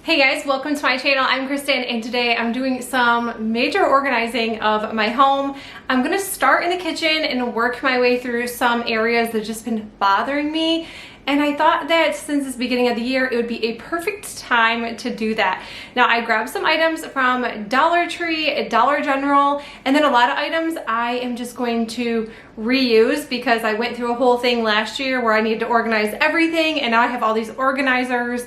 Hey guys, welcome to my channel. I'm Kristen and today I'm doing some major organizing of my home. I'm gonna start in the kitchen and work my way through some areas that have just been bothering me. And I thought that since it's the beginning of the year, it would be a perfect time to do that. Now I grabbed some items from Dollar Tree, Dollar General, and then a lot of items I am just going to reuse because I went through a whole thing last year where I needed to organize everything, and now I have all these organizers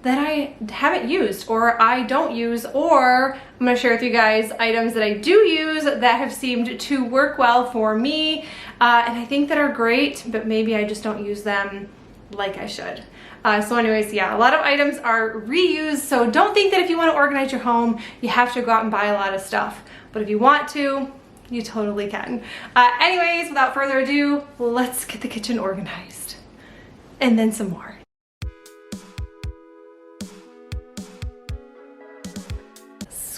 that I haven't used or I don't use, or I'm gonna share with you guys items that I do use that have seemed to work well for me and I think that are great, but maybe I just don't use them like I should. So anyways, yeah, a lot of items are reused, so don't think that if you want to organize your home, you have to go out and buy a lot of stuff. But if you want to, you totally can. Anyways, without further ado, let's get the kitchen organized. And then some more.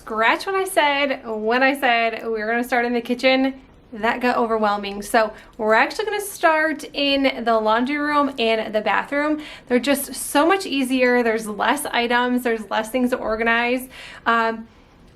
Scratch what I said when I said we were gonna start in the kitchen. That got overwhelming. So we're actually gonna start in the laundry room and the bathroom. They're just so much easier. There's less items, there's less things to organize, but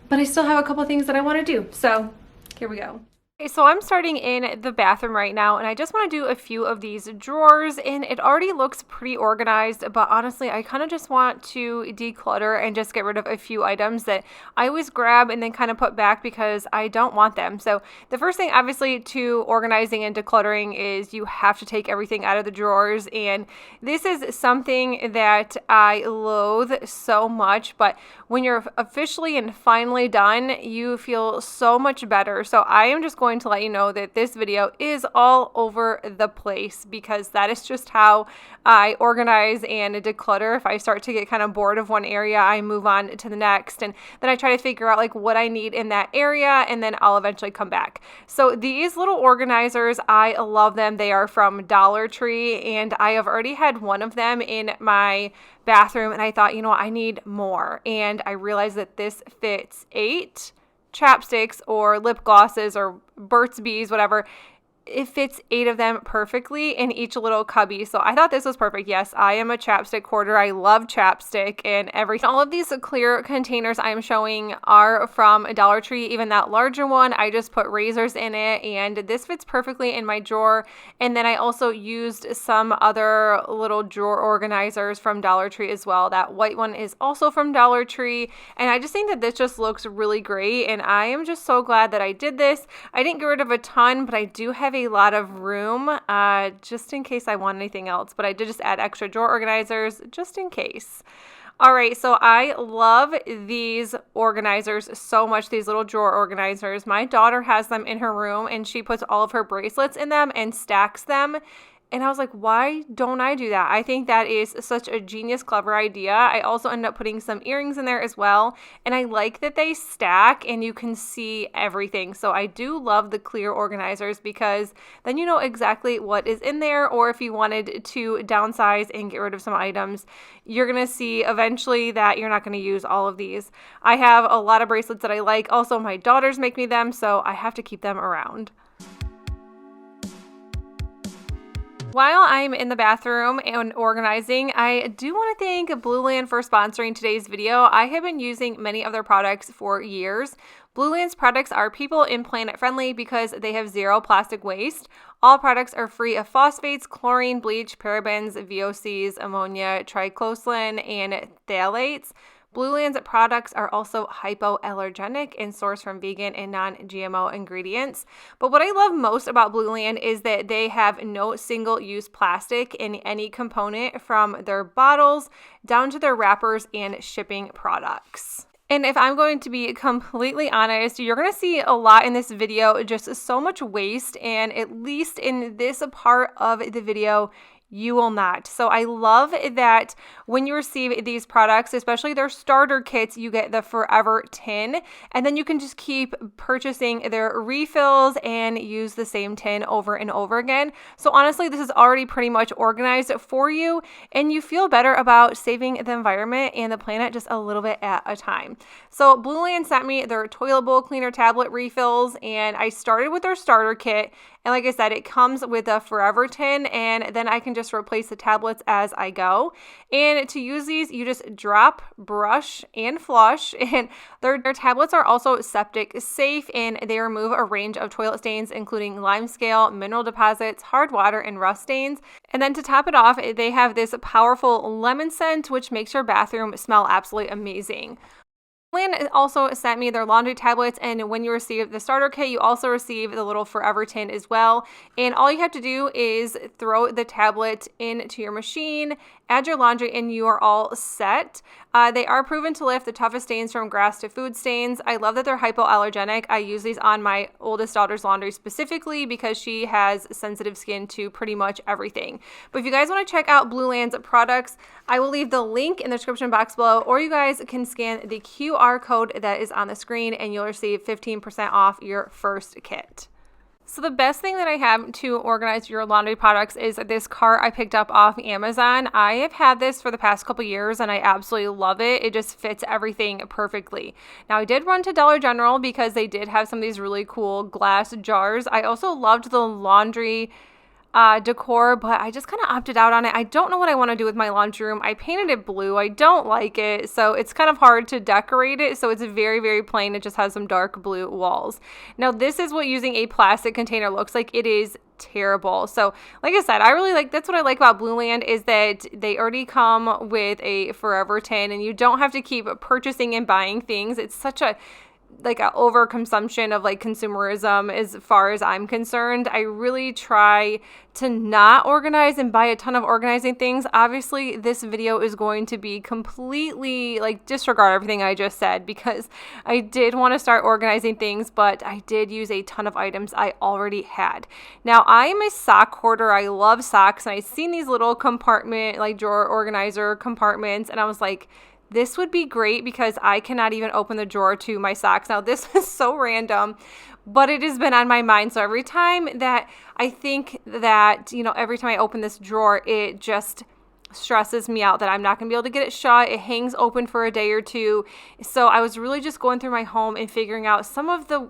I still have a couple things that I wanna do. So here we go. Okay, so I'm starting in the bathroom right now, and I just want to do a few of these drawers, and it already looks pretty organized, but honestly I kind of just want to declutter and just get rid of a few items that I always grab and then kind of put back because I don't want them. So the first thing obviously to organizing and decluttering is you have to take everything out of the drawers, and this is something that I loathe so much, but when you're officially and finally done, you feel so much better. So I am just going to let you know that this video is all over the place because that is just how I organize and declutter. If I start to get kind of bored of one area, I move on to the next, and then I try to figure out like what I need in that area, and then I'll eventually come back. So these little organizers, I love them. They are from Dollar Tree, and I have already had one of them in my bathroom, and I thought, you know, I need more, and I realized that this fits 8 chapsticks or lip glosses or Burt's Bees, whatever. It fits 8 of them perfectly in each little cubby. So I thought this was perfect. Yes, I am a chapstick hoarder. I love chapstick and everything. All of these clear containers I'm showing are from Dollar Tree. Even that larger one, I just put razors in it, and this fits perfectly in my drawer. And then I also used some other little drawer organizers from Dollar Tree as well. That white one is also from Dollar Tree. And I just think that this just looks really great. And I am just so glad that I did this. I didn't get rid of a ton, but I do have a lot of room just in case I want anything else, but I did just add extra drawer organizers just in case. All right, so I love these organizers so much, these little drawer organizers. My daughter has them in her room, and she puts all of her bracelets in them and stacks them. And I was like, why don't I do that? I think that is such a genius, clever idea. I also ended up putting some earrings in there as well. And I like that they stack and you can see everything. So I do love the clear organizers because then you know exactly what is in there. Or if you wanted to downsize and get rid of some items, you're going to see eventually that you're not going to use all of these. I have a lot of bracelets that I like. Also, my daughters make me them, so I have to keep them around. While I'm in the bathroom and organizing, I do want to thank Blueland for sponsoring today's video. I have been using many of their products for years. Blueland's products are people and planet friendly because they have 0 plastic waste. All products are free of phosphates, chlorine, bleach, parabens, VOCs, ammonia, triclosan, and phthalates. Blueland's products are also hypoallergenic and sourced from vegan and non-GMO ingredients. But what I love most about Blueland is that they have no single-use plastic in any component, from their bottles down to their wrappers and shipping products. And if I'm going to be completely honest, you're going to see a lot in this video, just so much waste, and at least in this part of the video, you will not. So I love that when you receive these products, especially their starter kits, you get the forever tin, and then you can just keep purchasing their refills and use the same tin over and over again. So honestly, this is already pretty much organized for you, and you feel better about saving the environment and the planet just a little bit at a time. So Blueland sent me their toilet bowl cleaner tablet refills, and I started with their starter kit. And like I said, it comes with a forever tin, and then I can just replace the tablets as I go. And to use these, you just drop, brush, and flush. And their tablets are also septic safe, and they remove a range of toilet stains, including lime scale, mineral deposits, hard water, and rust stains. And then to top it off, they have this powerful lemon scent, which makes your bathroom smell absolutely amazing. Lynn also sent me their laundry tablets, and when you receive the starter kit, you also receive the little forever tin as well. And all you have to do is throw the tablet into your machine, add your laundry, and you are all set. They are proven to lift the toughest stains from grass to food stains. I love that they're hypoallergenic. I use these on my oldest daughter's laundry specifically because she has sensitive skin to pretty much everything. But if you guys want to check out Blueland's products, I will leave the link in the description box below, or you guys can scan the QR code that is on the screen and you'll receive 15% off your first kit. So the best thing that I have to organize your laundry products is this cart I picked up off Amazon. I have had this for the past couple years and I absolutely love it. It just fits everything perfectly. Now I did run to Dollar General because they did have some of these really cool glass jars. I also loved the laundry decor, but I just kind of opted out on it. I don't know what I want to do with my laundry room. I painted it blue. I don't like it, so it's kind of hard to decorate it. So it's very, very plain. It just has some dark blue walls. Now this is what using a plastic container looks like. It is terrible. So like I said, that's what I like about Blueland, is that they already come with a forever tin and you don't have to keep purchasing and buying things. It's such a overconsumption of consumerism as far as I'm concerned. I really try to not organize and buy a ton of organizing things. Obviously, this video is going to be completely disregard everything I just said because I did want to start organizing things, but I did use a ton of items I already had. Now, I am a sock hoarder. I love socks, and I've seen these little compartment, drawer organizer compartments, and I was like, this would be great because I cannot even open the drawer to my socks. Now, this is so random, but it has been on my mind. So every time that I think that, every time I open this drawer, it just stresses me out that I'm not going to be able to get it shut. It hangs open for a day or two. So I was really just going through my home and figuring out some of the,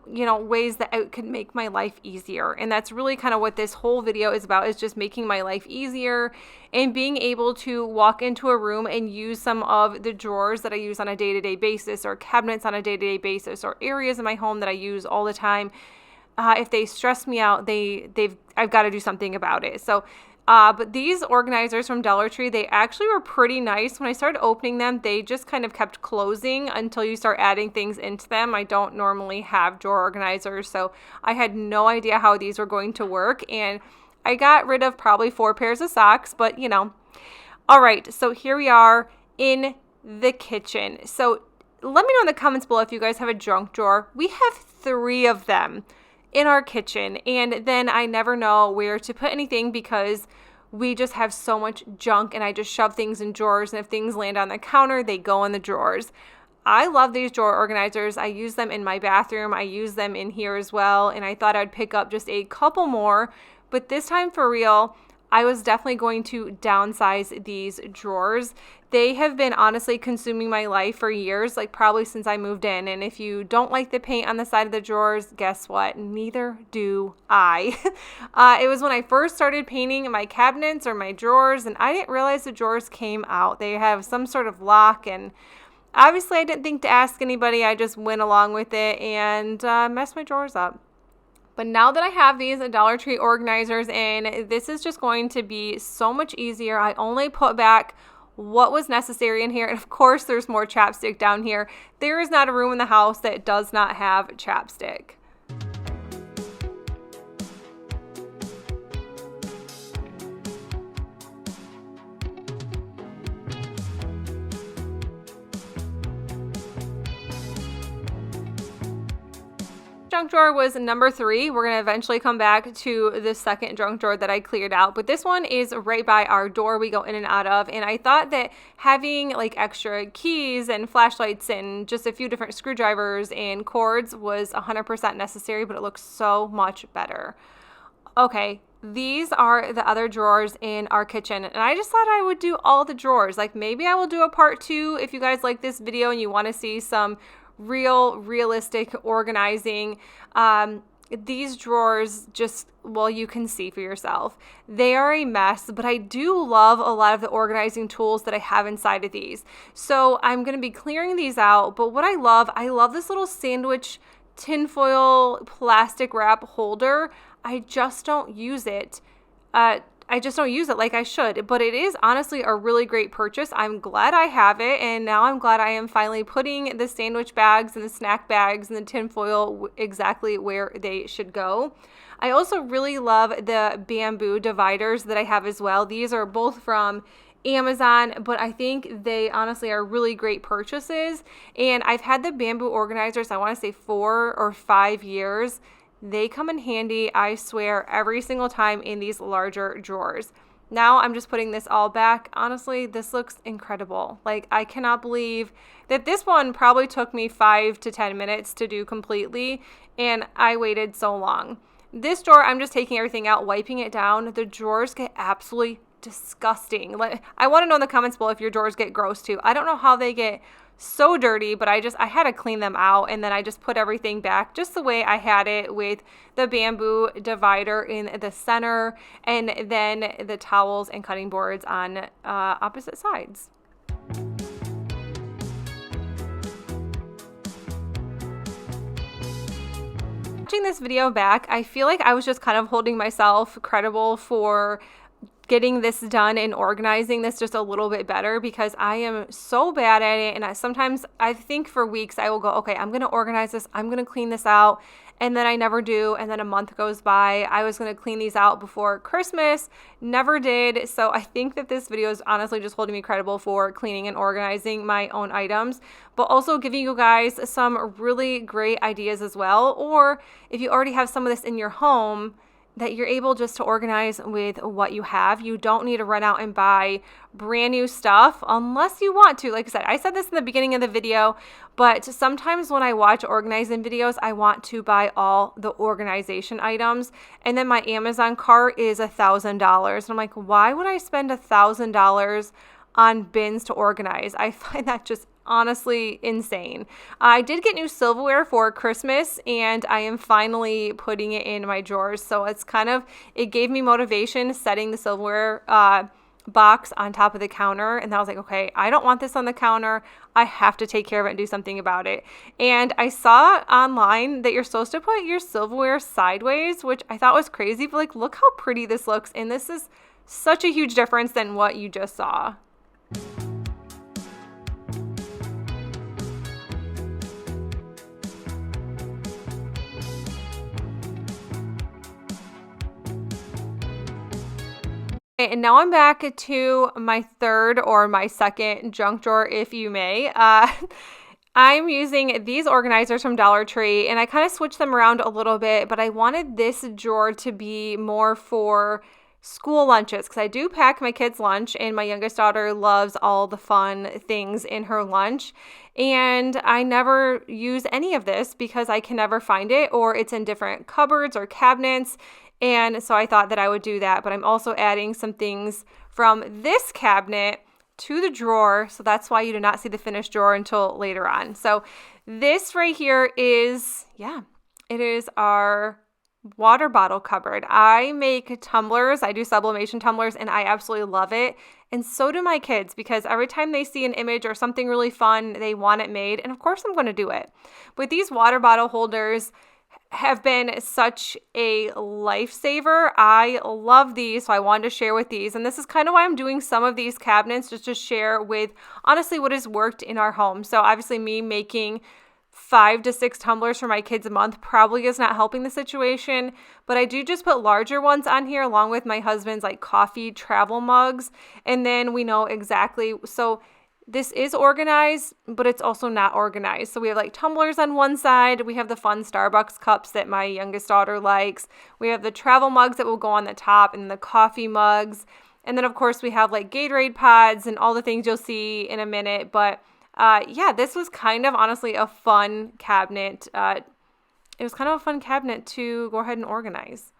ways that it could make my life easier. And that's really kind of what this whole video is about, is just making my life easier and being able to walk into a room and use some of the drawers that I use on a day-to-day basis, or cabinets on a day-to-day basis, or areas in my home that I use all the time. If they stress me out, I've got to do something about it. So but these organizers from Dollar Tree, they actually were pretty nice. When I started opening them, they just kind of kept closing until you start adding things into them. I don't normally have drawer organizers, so I had no idea how these were going to work. And I got rid of probably 4 pairs of socks, but All right, so here we are in the kitchen. So let me know in the comments below if you guys have a junk drawer. We have 3 of them in our kitchen, and then I never know where to put anything because we just have so much junk, and I just shove things in drawers, and if things land on the counter, they go in the drawers. I love these drawer organizers. I use them in my bathroom. I use them in here as well, and I thought I'd pick up just a couple more, but this time for real, I was definitely going to downsize these drawers. They have been honestly consuming my life for years, probably since I moved in. And if you don't like the paint on the side of the drawers, guess what? Neither do I. It was when I first started painting my cabinets or my drawers, and I didn't realize the drawers came out. They have some sort of lock, and obviously I didn't think to ask anybody. I just went along with it and messed my drawers up. But now that I have these Dollar Tree organizers in, this is just going to be so much easier. I only put back what was necessary in here. And of course, there's more chapstick down here. There is not a room in the house that does not have chapstick. Junk drawer was number 3. We're going to eventually come back to the second junk drawer that I cleared out, but this one is right by our door we go in and out of, and I thought that having extra keys and flashlights and just a few different screwdrivers and cords was 100% necessary, but it looks so much better. Okay, these are the other drawers in our kitchen, and I just thought I would do all the drawers. Maybe I will do a part 2 if you guys like this video and you want to see some realistic organizing. these drawers just, well, you can see for yourself. They are a mess, but I do love a lot of the organizing tools that I have inside of these. So I'm going to be clearing these out, but what I love this little sandwich tinfoil plastic wrap holder. I just don't use it. I just don't use it like I should, but it is honestly a really great purchase. I'm glad I have it, and now I'm glad I am finally putting the sandwich bags and the snack bags and the tinfoil exactly where they should go. I also really love the bamboo dividers that I have as well. These are both from Amazon, but I think they honestly are really great purchases, and I've had the bamboo organizers, I want to say 4 or 5 years. They come in handy, I swear, every single time in these larger drawers. Now I'm just putting this all back. Honestly, this looks incredible. Like, I cannot believe that this one probably took me 5 to 10 minutes to do completely, and I waited so long. This drawer, I'm just taking everything out, wiping it down. The drawers get absolutely disgusting. Like, I want to know in the comments below if your drawers get gross too. I don't know how they get so dirty, but I had to clean them out, and then I just put everything back just the way I had it, with the bamboo divider in the center and then the towels and cutting boards on opposite sides. Watching this video back, I feel like I was just kind of holding myself credible for getting this done and organizing this just a little bit better, because I am so bad at it. And sometimes I think for weeks I will go, okay, I'm going to organize this, I'm going to clean this out, and then I never do. And then a month goes by. I was going to clean these out before Christmas, never did. So I think that this video is honestly just holding me credible for cleaning and organizing my own items, but also giving you guys some really great ideas as well. Or if you already have some of this in your home, that you're able just to organize with what you have. You don't need to run out and buy brand new stuff unless you want to. Like I said this in the beginning of the video, but sometimes when I watch organizing videos, I want to buy all the organization items, and then my Amazon cart is $1,000. And I'm like, why would I spend $1,000 on bins to organize? I find that just honestly insane. I did get new silverware for Christmas, and I am finally putting it in my drawers. So it gave me motivation setting the silverware box on top of the counter. And I was like, okay, I don't want this on the counter. I have to take care of it and do something about it. And I saw online that you're supposed to put your silverware sideways, which I thought was crazy, but like, look how pretty this looks. And this is such a huge difference than what you just saw. And now I'm back to my third or my second junk drawer, if you may. I'm using these organizers from Dollar Tree, and I kind of switched them around a little bit, but I wanted this drawer to be more for school lunches, because I do pack my kids' lunch, and my youngest daughter loves all the fun things in her lunch. And I never use any of this because I can never find it, or it's in different cupboards or cabinets. And so I thought that I would do that, but I'm also adding some things from this cabinet to the drawer. So that's why you do not see the finished drawer until later on. So this right here is, it is our water bottle cupboard. I make tumblers. I do sublimation tumblers, and I absolutely love it. And so do my kids, because every time they see an image or something really fun, they want it made. And of course I'm going to do it. But these water bottle holders have been such a lifesaver. I love these, so I wanted to share with these. And this is kind of why I'm doing some of these cabinets, just to share with honestly what has worked in our home. So obviously me making 5 to 6 tumblers for my kids a month probably is not helping the situation, but I do just put larger ones on here along with my husband's like coffee travel mugs. And then we know exactly, so this is organized, but it's also not organized. So we have like tumblers on one side. We have the fun Starbucks cups that my youngest daughter likes. We have the travel mugs that will go on the top, and the coffee mugs. And then of course we have like Gatorade pods and all the things you'll see in a minute. But this was kind of honestly a fun cabinet. It was kind of a fun cabinet to go ahead and organize.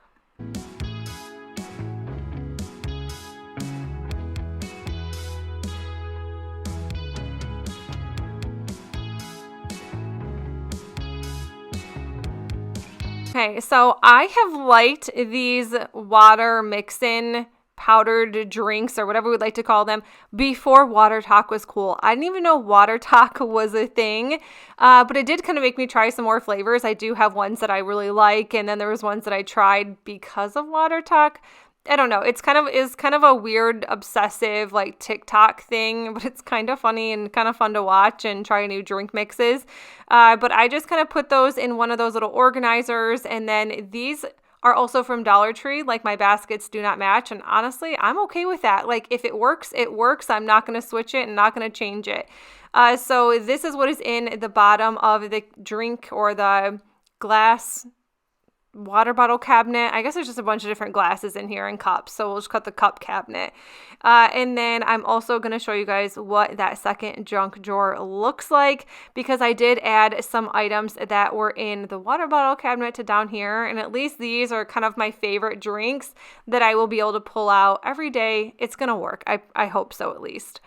Okay, so I have liked these water mix-in powdered drinks or whatever we'd like to call them before Water Talk was cool. I didn't even know Water Talk was a thing, but it did kind of make me try some more flavors. I do have ones that I really like, and then there was ones that I tried because of Water Talk. I don't know. It's kind of a weird, obsessive, like TikTok thing, but it's kind of funny and kind of fun to watch and try new drink mixes. But I just kind of put those in one of those little organizers, and then these are also from Dollar Tree. Like, my baskets do not match, and honestly, I'm okay with that. Like, if it works, it works. I'm not going to switch it and not going to change it. So this is what is in the bottom of the drink or the glass water bottle cabinet. I guess there's just a bunch of different glasses in here and cups, so we'll just cut the cup cabinet. And then I'm also going to show you guys what that second junk drawer looks like, because I did add some items that were in the water bottle cabinet to down here, and at least these are kind of my favorite drinks that I will be able to pull out every day. It's going to work. I hope so, at least.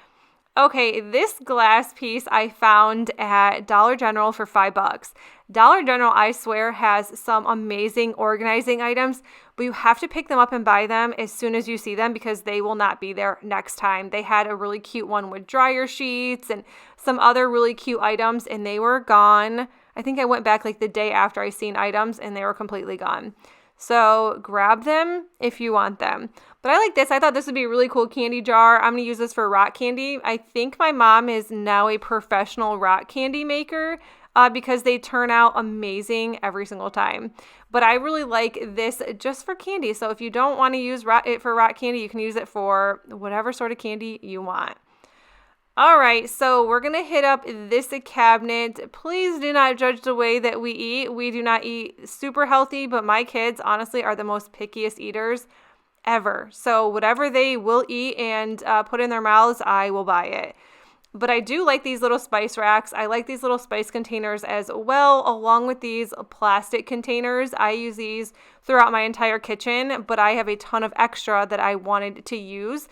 Okay, this glass piece I found at Dollar General for $5. Dollar General, I swear, has some amazing organizing items, but you have to pick them up and buy them as soon as you see them because they will not be there next time. They had a really cute one with dryer sheets and some other really cute items, and they were gone. I think I went back like the day after I seen items, and they were completely gone. So grab them if you want them. But I like this. I thought this would be a really cool candy jar. I'm going to use this for rock candy. I think my mom is now a professional rock candy maker because they turn out amazing every single time. But I really like this just for candy. So if you don't want to use it for rock candy, you can use it for whatever sort of candy you want. All right, so we're going to hit up this cabinet. Please do not judge the way that we eat. We do not eat super healthy, but my kids honestly are the most pickiest eaters ever. So whatever they will eat and put in their mouths, I will buy it. But I do like these little spice racks. I like these little spice containers as well, along with these plastic containers. I use these throughout my entire kitchen, but I have a ton of extra that I wanted to use.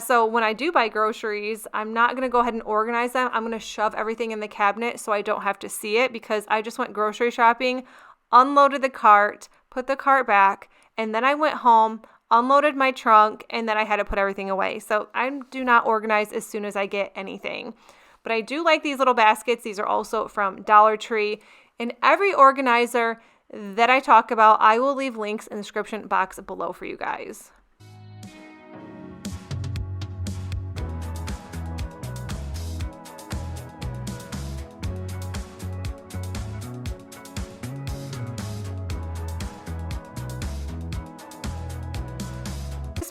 So when I do buy groceries, I'm not going to go ahead and organize them. I'm going to shove everything in the cabinet so I don't have to see it, because I just went grocery shopping, unloaded the cart, put the cart back, and then I went home, unloaded my trunk, and then I had to put everything away. So I do not organize as soon as I get anything. But I do like these little baskets. These are also from Dollar Tree. And every organizer that I talk about, I will leave links in the description box below for you guys.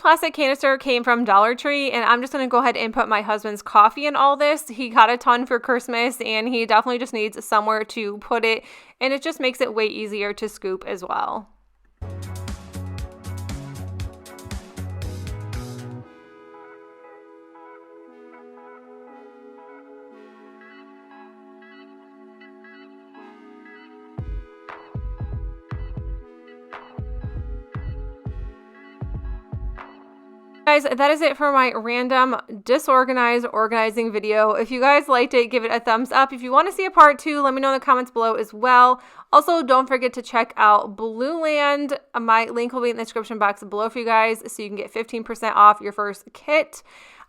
Plastic canister came from Dollar Tree, and I'm just going to go ahead and put my husband's coffee in all this. He got a ton for Christmas, and he definitely just needs somewhere to put it, and it just makes it way easier to scoop as well. Guys, that is it for my random disorganized organizing video. If you guys liked it, give it a thumbs up. If you want to see a part 2, let me know in the comments below as well. Also, don't forget to check out Blue Land. My link will be in the description box below for you guys, so you can get 15% off your first kit.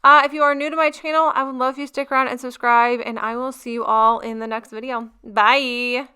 If you are new to my channel, I would love if you stick around and subscribe, and I will see you all in the next video. Bye!